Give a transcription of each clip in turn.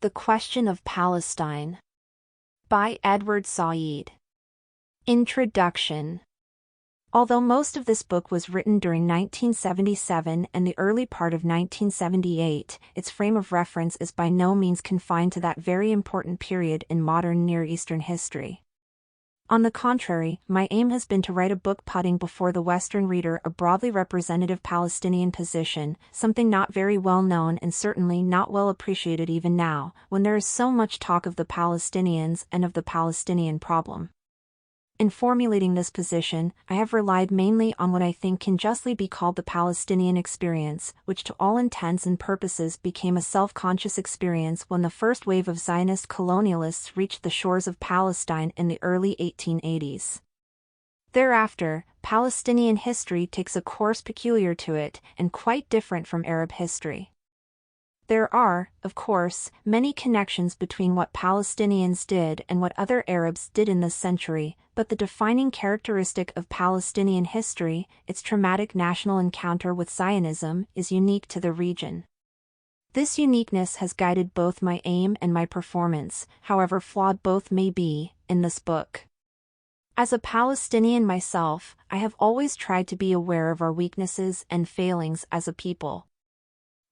The Question of Palestine by Edward Said. Introduction. Although most of this book was written during 1977 and the early part of 1978, its frame of reference is by no means confined to that very important period in modern Near Eastern history. On the contrary, my aim has been to write a book putting before the Western reader a broadly representative Palestinian position, something not very well known and certainly not well appreciated even now, when there is so much talk of the Palestinians and of the Palestinian problem. In formulating this position, I have relied mainly on what I think can justly be called the Palestinian experience, which to all intents and purposes became a self-conscious experience when the first wave of Zionist colonialists reached the shores of Palestine in the early 1880s. Thereafter, Palestinian history takes a course peculiar to it and quite different from Arab history. There are, of course, many connections between what Palestinians did and what other Arabs did in this century, but the defining characteristic of Palestinian history, its traumatic national encounter with Zionism, is unique to the region. This uniqueness has guided both my aim and my performance, however flawed both may be, in this book. As a Palestinian myself, I have always tried to be aware of our weaknesses and failings as a people.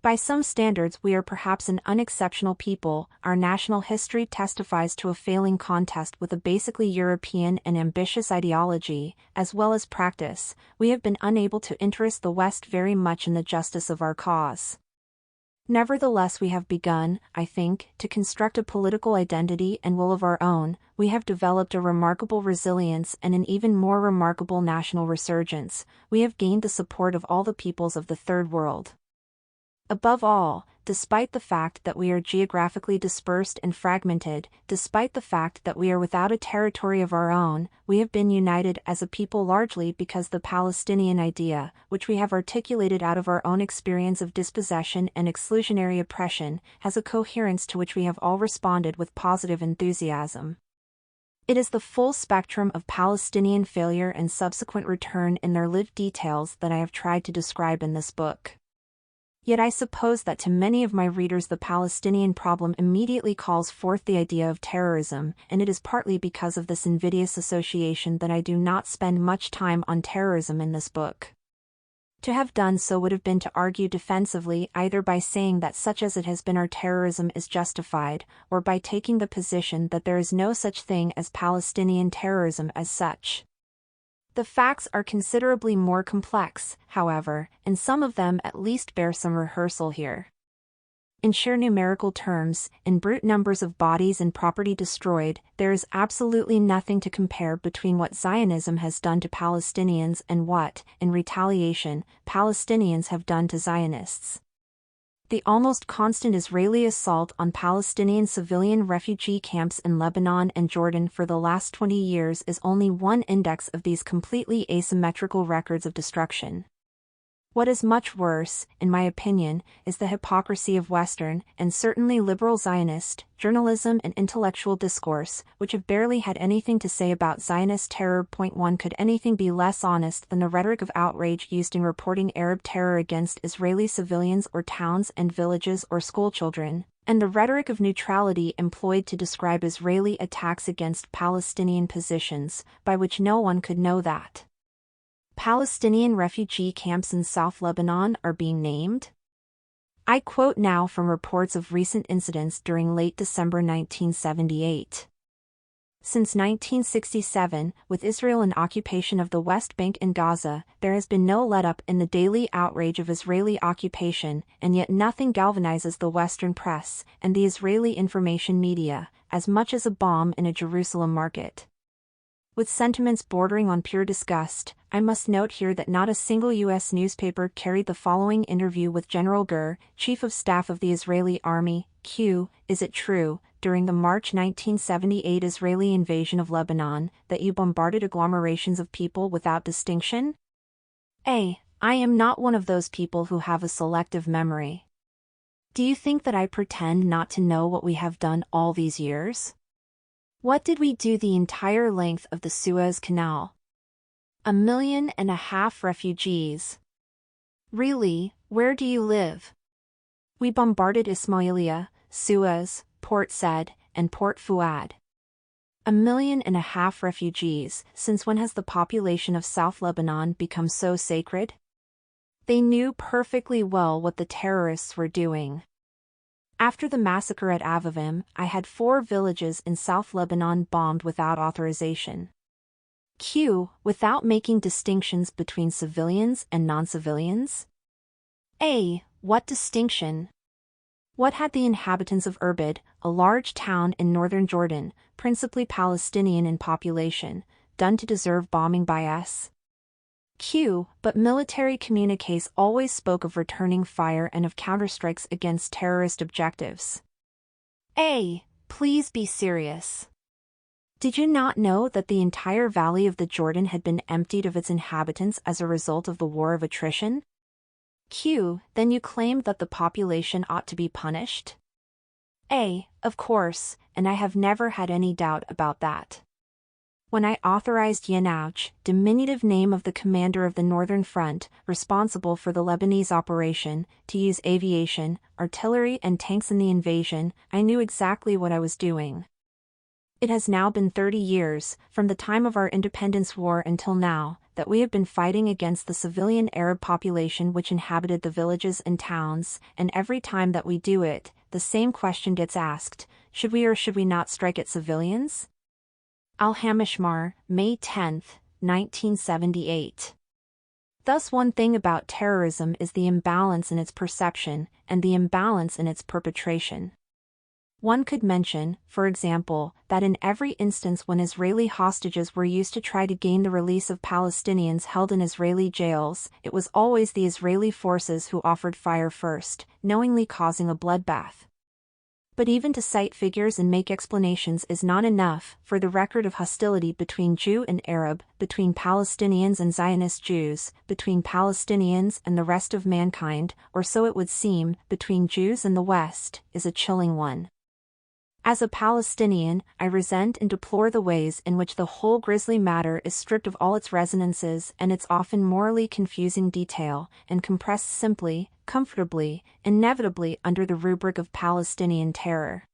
By some standards we are perhaps an unexceptional people. Our national history testifies to a failing contest with a basically European and ambitious ideology, as well as practice. We have been unable to interest the West very much in the justice of our cause. Nevertheless, we have begun, I think, to construct a political identity and will of our own. We have developed a remarkable resilience and an even more remarkable national resurgence. We have gained the support of all the peoples of the Third World. Above all, despite the fact that we are geographically dispersed and fragmented, despite the fact that we are without a territory of our own, we have been united as a people largely because the Palestinian idea, which we have articulated out of our own experience of dispossession and exclusionary oppression, has a coherence to which we have all responded with positive enthusiasm. It is the full spectrum of Palestinian failure and subsequent return in their lived details that I have tried to describe in this book. Yet I suppose that to many of my readers the Palestinian problem immediately calls forth the idea of terrorism, and it is partly because of this invidious association that I do not spend much time on terrorism in this book. To have done so would have been to argue defensively either by saying that such as it has been our terrorism is justified, or by taking the position that there is no such thing as Palestinian terrorism as such. The facts are considerably more complex, however, and some of them at least bear some rehearsal here. In sheer numerical terms, in brute numbers of bodies and property destroyed, there is absolutely nothing to compare between what Zionism has done to Palestinians and what, in retaliation, Palestinians have done to Zionists. The almost constant Israeli assault on Palestinian civilian refugee camps in Lebanon and Jordan for the last 20 years is only one index of these completely asymmetrical records of destruction. What is much worse, in my opinion, is the hypocrisy of Western, and certainly liberal Zionist, journalism and intellectual discourse, which have barely had anything to say about Zionist terror. One could anything be less honest than the rhetoric of outrage used in reporting Arab terror against Israeli civilians or towns and villages or schoolchildren, and the rhetoric of neutrality employed to describe Israeli attacks against Palestinian positions, by which no one could know that Palestinian refugee camps in South Lebanon are being named? I quote now from reports of recent incidents during late December 1978. Since 1967, with Israel in occupation of the West Bank and Gaza, there has been no let-up in the daily outrage of Israeli occupation, and yet nothing galvanizes the Western press and the Israeli information media as much as a bomb in a Jerusalem market. With sentiments bordering on pure disgust, I must note here that not a single U.S. newspaper carried the following interview with General Gur, Chief of Staff of the Israeli Army. Q. Is it true, during the March 1978 Israeli invasion of Lebanon, that you bombarded agglomerations of people without distinction? A. I am not one of those people who have a selective memory. Do you think that I pretend not to know what we have done all these years? What did we do the entire length of the Suez Canal? 1.5 million refugees. Really, where do you live? We bombarded Ismailia, Suez, Port Said, and Port Fuad. 1.5 million refugees. Since when has the population of South Lebanon become so sacred? They knew perfectly well what the terrorists were doing. After the massacre at Avivim, I had 4 villages in South Lebanon bombed without authorization. Q. Without making distinctions between civilians and non-civilians? A. What distinction? What had the inhabitants of Irbid, a large town in northern Jordan, principally Palestinian in population, done to deserve bombing by us? Q. But military communiques always spoke of returning fire and of counterstrikes against terrorist objectives. A. Please be serious. Did you not know that the entire valley of the Jordan had been emptied of its inhabitants as a result of the war of attrition? Q. Then you claimed that the population ought to be punished? A. Of course, and I have never had any doubt about that. When I authorized Yanouch, diminutive name of the commander of the Northern Front, responsible for the Lebanese operation, to use aviation, artillery and tanks in the invasion, I knew exactly what I was doing. It has now been 30 years, from the time of our independence war until now, that we have been fighting against the civilian Arab population which inhabited the villages and towns, and every time that we do it, the same question gets asked: should we or should we not strike at civilians? Al-Hamishmar, May 10, 1978. Thus, one thing about terrorism is the imbalance in its perception, and the imbalance in its perpetration. One could mention, for example, that in every instance when Israeli hostages were used to try to gain the release of Palestinians held in Israeli jails, it was always the Israeli forces who offered fire first, knowingly causing a bloodbath. But even to cite figures and make explanations is not enough, for the record of hostility between Jew and Arab, between Palestinians and Zionist Jews, between Palestinians and the rest of mankind, or so it would seem, between Jews and the West, is a chilling one. As a Palestinian, I resent and deplore the ways in which the whole grisly matter is stripped of all its resonances and its often morally confusing detail, and compressed simply, comfortably, inevitably under the rubric of Palestinian terror.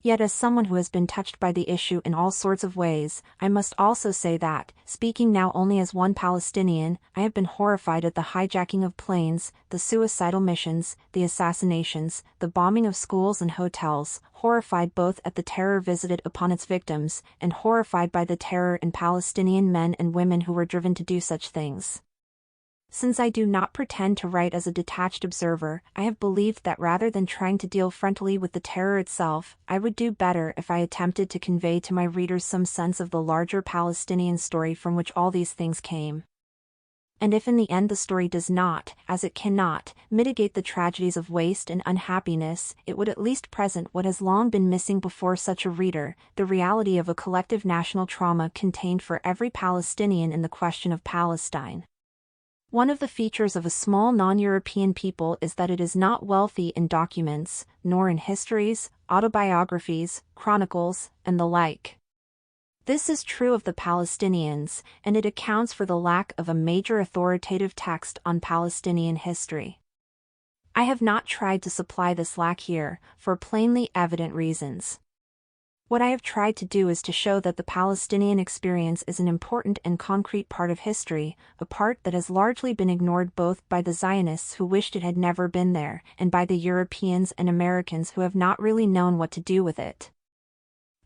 Yet as someone who has been touched by the issue in all sorts of ways, I must also say that, speaking now only as one Palestinian, I have been horrified at the hijacking of planes, the suicidal missions, the assassinations, the bombing of schools and hotels, horrified both at the terror visited upon its victims, and horrified by the terror in Palestinian men and women who were driven to do such things. Since I do not pretend to write as a detached observer, I have believed that rather than trying to deal frontally with the terror itself, I would do better if I attempted to convey to my readers some sense of the larger Palestinian story from which all these things came. And if in the end the story does not, as it cannot, mitigate the tragedies of waste and unhappiness, it would at least present what has long been missing before such a reader, the reality of a collective national trauma contained for every Palestinian in the question of Palestine. One of the features of a small non-European people is that it is not wealthy in documents, nor in histories, autobiographies, chronicles, and the like. This is true of the Palestinians, and it accounts for the lack of a major authoritative text on Palestinian history. I have not tried to supply this lack here, for plainly evident reasons. What I have tried to do is to show that the Palestinian experience is an important and concrete part of history, a part that has largely been ignored both by the Zionists who wished it had never been there, and by the Europeans and Americans who have not really known what to do with it.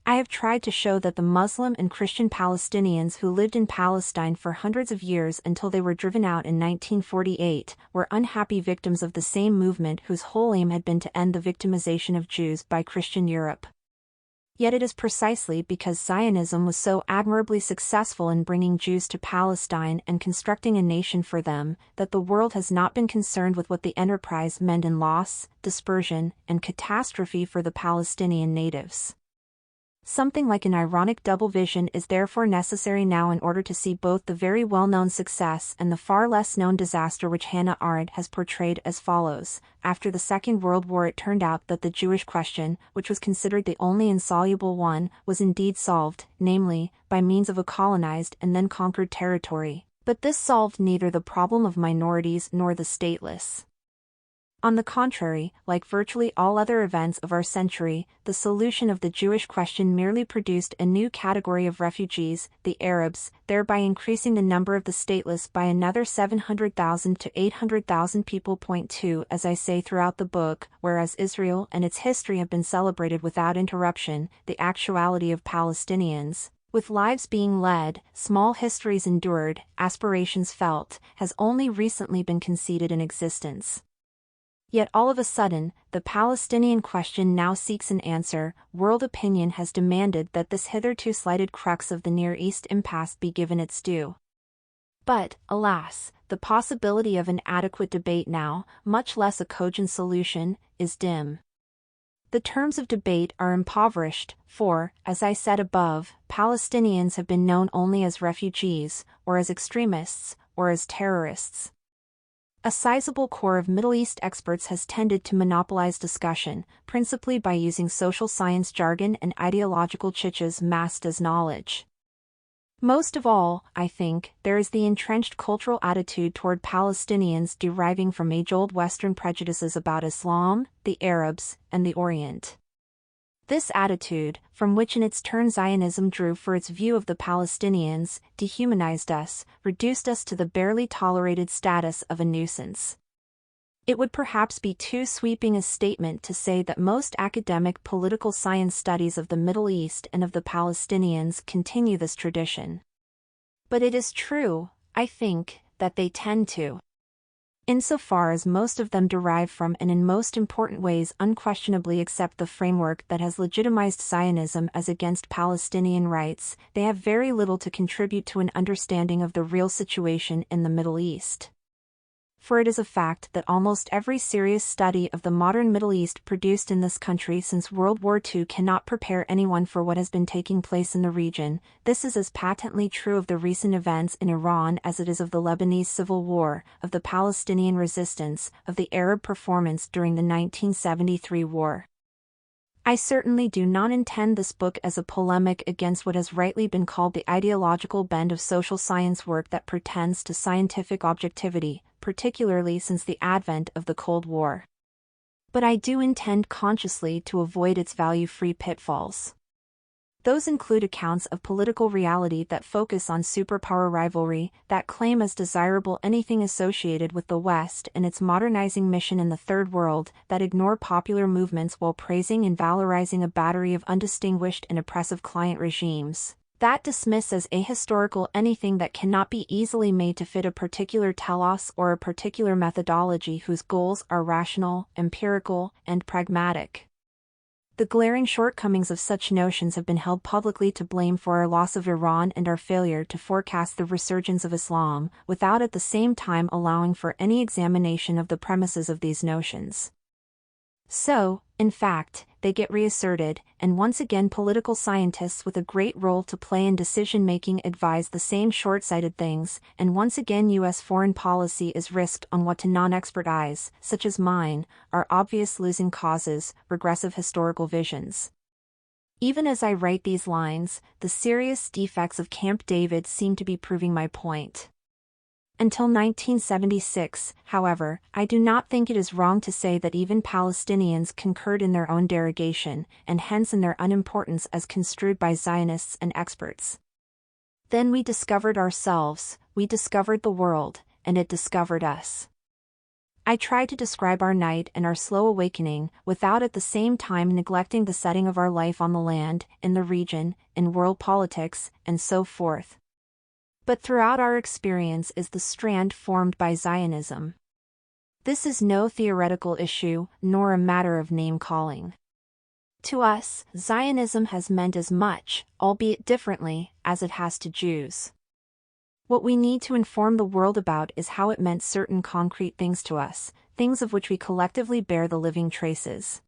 I have tried to show that the Muslim and Christian Palestinians who lived in Palestine for hundreds of years until they were driven out in 1948 were unhappy victims of the same movement whose whole aim had been to end the victimization of Jews by Christian Europe. Yet it is precisely because Zionism was so admirably successful in bringing Jews to Palestine and constructing a nation for them, that the world has not been concerned with what the enterprise meant in loss, dispersion, and catastrophe for the Palestinian natives. Something like an ironic double vision is therefore necessary now in order to see both the very well-known success and the far less known disaster which Hannah Arendt has portrayed as follows. After the Second World War, it turned out that the Jewish question, which was considered the only insoluble one, was indeed solved, namely, by means of a colonized and then conquered territory. But this solved neither the problem of minorities nor the stateless. On the contrary, like virtually all other events of our century, the solution of the Jewish question merely produced a new category of refugees, the Arabs, thereby increasing the number of the stateless by another 700,000 to 800,000 people. Point 2. As I say throughout the book, whereas Israel and its history have been celebrated without interruption, the actuality of Palestinians, with lives being led, small histories endured, aspirations felt, has only recently been conceded in existence. Yet all of a sudden, the Palestinian question now seeks an answer. World opinion has demanded that this hitherto slighted crux of the Near East impasse be given its due. But, alas, the possibility of an adequate debate now, much less a cogent solution, is dim. The terms of debate are impoverished, for, as I said above, Palestinians have been known only as refugees, or as extremists, or as terrorists. A sizable core of Middle East experts has tended to monopolize discussion, principally by using social science jargon and ideological chiches masked as knowledge. Most of all, I think, there is the entrenched cultural attitude toward Palestinians deriving from age-old Western prejudices about Islam, the Arabs, and the Orient. This attitude, from which in its turn Zionism drew for its view of the Palestinians, dehumanized us, reduced us to the barely tolerated status of a nuisance. It would perhaps be too sweeping a statement to say that most academic political science studies of the Middle East and of the Palestinians continue this tradition. But it is true, I think, that they tend to. Insofar as most of them derive from and in most important ways unquestionably accept the framework that has legitimized Zionism as against Palestinian rights, they have very little to contribute to an understanding of the real situation in the Middle East. For it is a fact that almost every serious study of the modern Middle East produced in this country since World War II cannot prepare anyone for what has been taking place in the region. This is as patently true of the recent events in Iran as it is of the Lebanese civil war, of the Palestinian resistance, of the Arab performance during the 1973 war. I certainly do not intend this book as a polemic against what has rightly been called the ideological bend of social science work that pretends to scientific objectivity, particularly since the advent of the Cold War. But I do intend consciously to avoid its value-free pitfalls. Those include accounts of political reality that focus on superpower rivalry, that claim as desirable anything associated with the West and its modernizing mission in the Third World, that ignore popular movements while praising and valorizing a battery of undistinguished and oppressive client regimes, that dismiss as ahistorical anything that cannot be easily made to fit a particular telos or a particular methodology whose goals are rational, empirical, and pragmatic. The glaring shortcomings of such notions have been held publicly to blame for our loss of Iran and our failure to forecast the resurgence of Islam, without at the same time allowing for any examination of the premises of these notions. So, in fact, they get reasserted, and once again political scientists with a great role to play in decision-making advise the same short-sighted things, and once again U.S. foreign policy is risked on what to non-expert eyes, such as mine, are obvious losing causes, regressive historical visions. Even as I write these lines, the serious defects of Camp David seem to be proving my point. Until 1976, however, I do not think it is wrong to say that even Palestinians concurred in their own derogation, and hence in their unimportance as construed by Zionists and experts. Then we discovered ourselves, we discovered the world, and it discovered us. I try to describe our night and our slow awakening, without at the same time neglecting the setting of our life on the land, in the region, in world politics, and so forth. But throughout our experience is the strand formed by Zionism. This is no theoretical issue, nor a matter of name-calling. To us, Zionism has meant as much, albeit differently, as it has to Jews. What we need to inform the world about is how it meant certain concrete things to us, things of which we collectively bear the living traces.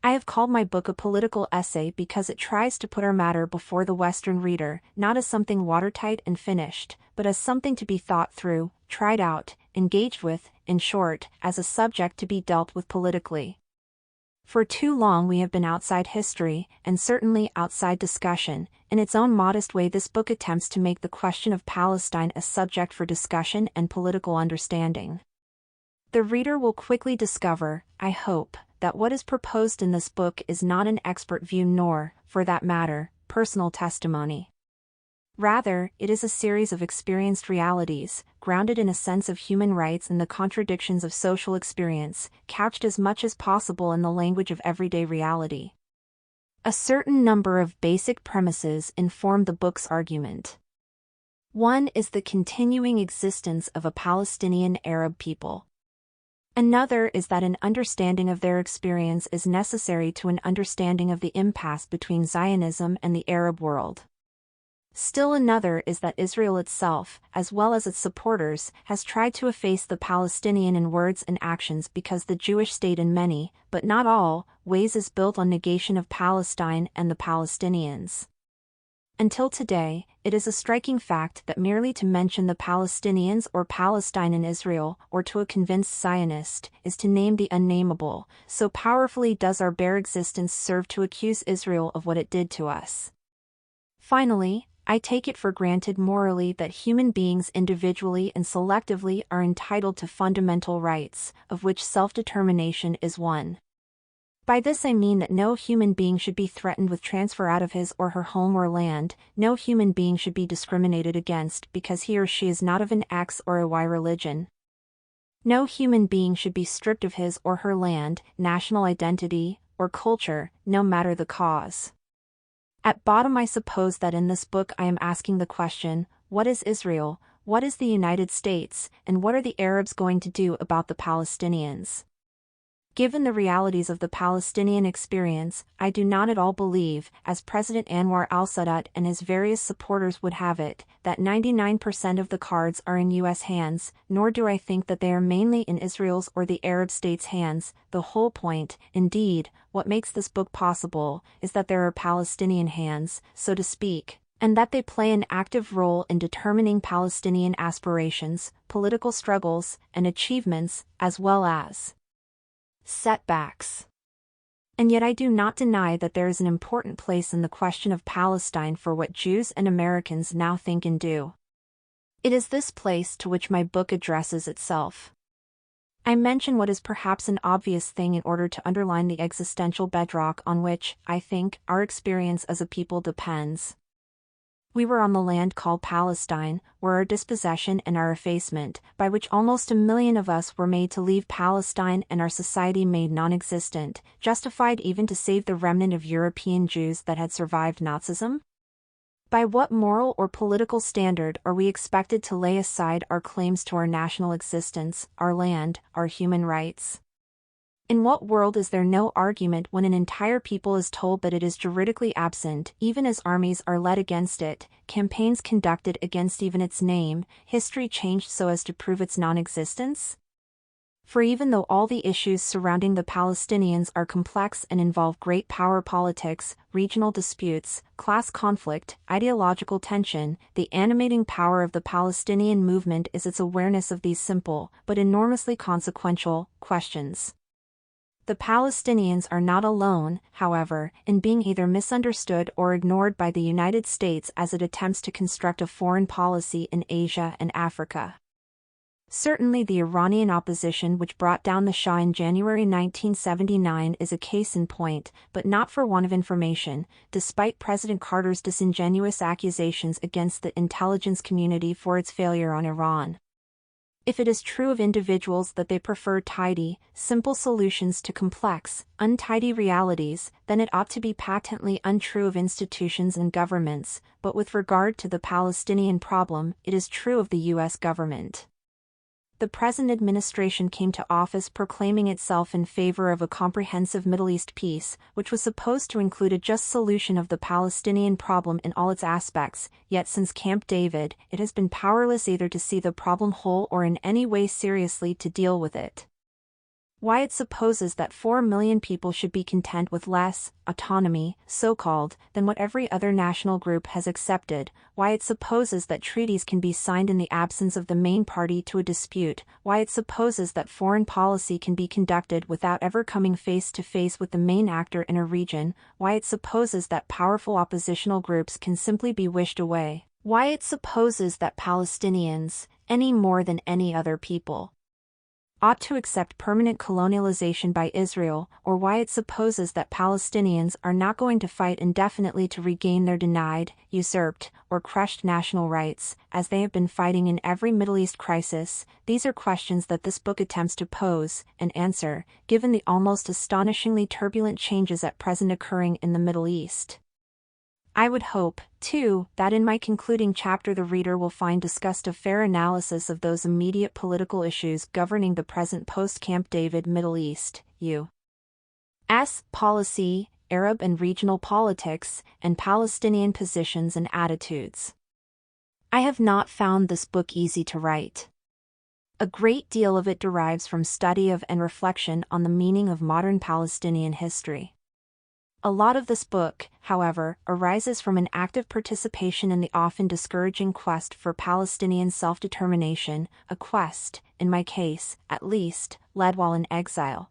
I have called my book a political essay because it tries to put our matter before the Western reader, not as something watertight and finished, but as something to be thought through, tried out, engaged with, in short, as a subject to be dealt with politically. For too long we have been outside history, and certainly outside discussion. In its own modest way, this book attempts to make the question of Palestine a subject for discussion and political understanding. The reader will quickly discover, I hope, that what is proposed in this book is not an expert view nor, for that matter, personal testimony. Rather, it is a series of experienced realities, grounded in a sense of human rights and the contradictions of social experience, couched as much as possible in the language of everyday reality. A certain number of basic premises inform the book's argument. One is the continuing existence of a Palestinian Arab people. Another is that an understanding of their experience is necessary to an understanding of the impasse between Zionism and the Arab world. Still another is that Israel itself, as well as its supporters, has tried to efface the Palestinian in words and actions because the Jewish state in many, but not all, ways is built on negation of Palestine and the Palestinians. Until today, it is a striking fact that merely to mention the Palestinians or Palestine in Israel, or to a convinced Zionist, is to name the unnameable, so powerfully does our bare existence serve to accuse Israel of what it did to us. Finally, I take it for granted morally that human beings individually and selectively are entitled to fundamental rights, of which self-determination is one. By this I mean that no human being should be threatened with transfer out of his or her home or land, no human being should be discriminated against because he or she is not of an X or a Y religion. No human being should be stripped of his or her land, national identity, or culture, no matter the cause. At bottom I suppose that in this book I am asking the question, what is Israel, what is the United States, and what are the Arabs going to do about the Palestinians? Given the realities of the Palestinian experience, I do not at all believe, as President Anwar al-Sadat and his various supporters would have it, that 99% of the cards are in U.S. hands, nor do I think that they are mainly in Israel's or the Arab states' hands. The whole point, indeed, what makes this book possible, is that there are Palestinian hands, so to speak, and that they play an active role in determining Palestinian aspirations, political struggles, and achievements, as well as setbacks. And yet I do not deny that there is an important place in the question of Palestine for what Jews and Americans now think and do. It is this place to which my book addresses itself. I mention what is perhaps an obvious thing in order to underline the existential bedrock on which, I think, our experience as a people depends. We were on the land called Palestine, where our dispossession and our effacement, by which almost 1 million of us were made to leave Palestine and our society made non-existent, justified even to save the remnant of European Jews that had survived Nazism? By what moral or political standard are we expected to lay aside our claims to our national existence, our land, our human rights? In what world is there no argument when an entire people is told that it is juridically absent, even as armies are led against it, campaigns conducted against even its name, history changed so as to prove its non-existence? For even though all the issues surrounding the Palestinians are complex and involve great power politics, regional disputes, class conflict, ideological tension, the animating power of the Palestinian movement is its awareness of these simple, but enormously consequential, questions. The Palestinians are not alone, however, in being either misunderstood or ignored by the United States as it attempts to construct a foreign policy in Asia and Africa. Certainly the Iranian opposition which brought down the Shah in January 1979 is a case in point, but not for want of information, despite President Carter's disingenuous accusations against the intelligence community for its failure on Iran. If it is true of individuals that they prefer tidy, simple solutions to complex, untidy realities, then it ought to be patently untrue of institutions and governments, but with regard to the Palestinian problem, it is true of the U.S. government. The present administration came to office proclaiming itself in favor of a comprehensive Middle East peace, which was supposed to include a just solution of the Palestinian problem in all its aspects, yet since Camp David, it has been powerless either to see the problem whole or in any way seriously to deal with it. Why it supposes that 4 million people should be content with less autonomy, so-called, than what every other national group has accepted, why it supposes that treaties can be signed in the absence of the main party to a dispute, why it supposes that foreign policy can be conducted without ever coming face to face with the main actor in a region, why it supposes that powerful oppositional groups can simply be wished away, why it supposes that Palestinians, any more than any other people, ought to accept permanent colonialization by Israel, or why it supposes that Palestinians are not going to fight indefinitely to regain their denied, usurped, or crushed national rights, as they have been fighting in every Middle East crisis. These are questions that this book attempts to pose and answer, given the almost astonishingly turbulent changes at present occurring in the Middle East. I would hope, too, that in my concluding chapter the reader will find discussed a fair analysis of those immediate political issues governing the present post-Camp David Middle East, U.S. policy, Arab and regional politics, and Palestinian positions and attitudes. I have not found this book easy to write. A great deal of it derives from study of and reflection on the meaning of modern Palestinian history. A lot of this book, however, arises from an active participation in the often discouraging quest for Palestinian self-determination, a quest, in my case, at least, led while in exile.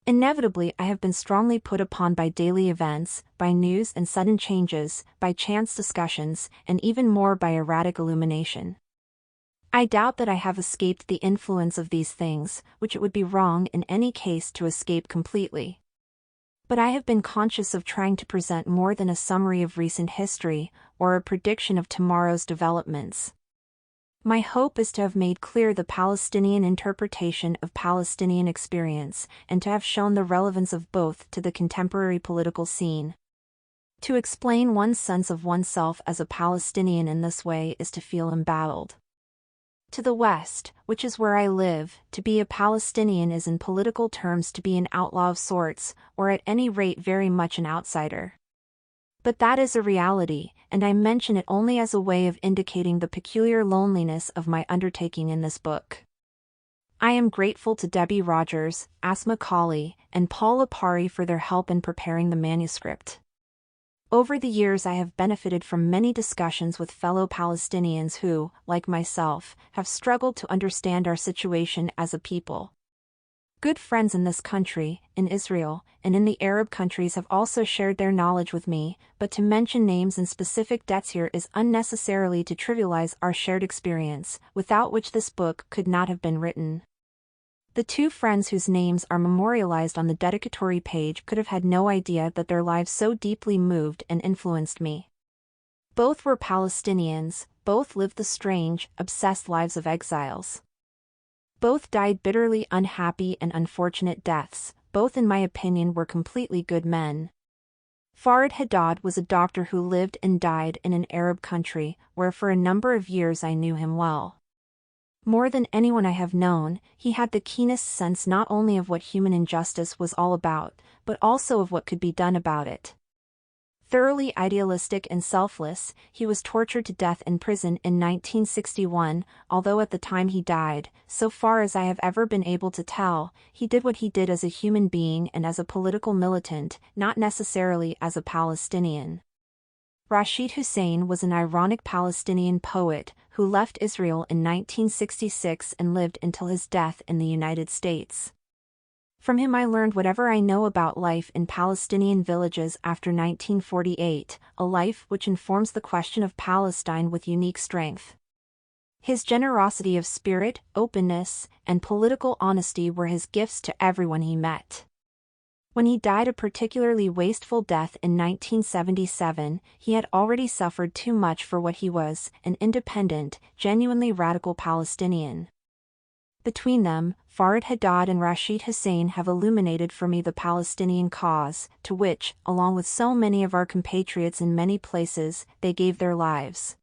Inevitably, I have been strongly put upon by daily events, by news and sudden changes, by chance discussions, and even more by erratic illumination. I doubt that I have escaped the influence of these things, which it would be wrong in any case to escape completely. But I have been conscious of trying to present more than a summary of recent history, or a prediction of tomorrow's developments. My hope is to have made clear the Palestinian interpretation of Palestinian experience, and to have shown the relevance of both to the contemporary political scene. To explain one's sense of oneself as a Palestinian in this way is to feel embattled. To the West, which is where I live, to be a Palestinian is in political terms to be an outlaw of sorts, or at any rate very much an outsider. But that is a reality, and I mention it only as a way of indicating the peculiar loneliness of my undertaking in this book. I am grateful to Debbie Rogers, Asma Kali, and Paul Apari for their help in preparing the manuscript. Over the years I have benefited from many discussions with fellow Palestinians who, like myself, have struggled to understand our situation as a people. Good friends in this country, in Israel, and in the Arab countries have also shared their knowledge with me, but to mention names and specific dates here is unnecessarily to trivialize our shared experience, without which this book could not have been written. The two friends whose names are memorialized on the dedicatory page could have had no idea that their lives so deeply moved and influenced me. Both were Palestinians, both lived the strange, obsessed lives of exiles. Both died bitterly unhappy and unfortunate deaths, both in my opinion were completely good men. Farid Haddad was a doctor who lived and died in an Arab country, where for a number of years I knew him well. More than anyone I have known, he had the keenest sense not only of what human injustice was all about, but also of what could be done about it. Thoroughly idealistic and selfless, he was tortured to death in prison in 1961, although at the time he died, so far as I have ever been able to tell, he did what he did as a human being and as a political militant, not necessarily as a Palestinian. Rashid Hussein was an ironic Palestinian poet who left Israel in 1966 and lived until his death in the United States. From him I learned whatever I know about life in Palestinian villages after 1948, a life which informs the question of Palestine with unique strength. His generosity of spirit, openness, and political honesty were his gifts to everyone he met. When he died a particularly wasteful death in 1977, he had already suffered too much for what he was, an independent, genuinely radical Palestinian. Between them, Farid Haddad and Rashid Hussein have illuminated for me the Palestinian cause, to which, along with so many of our compatriots in many places, they gave their lives.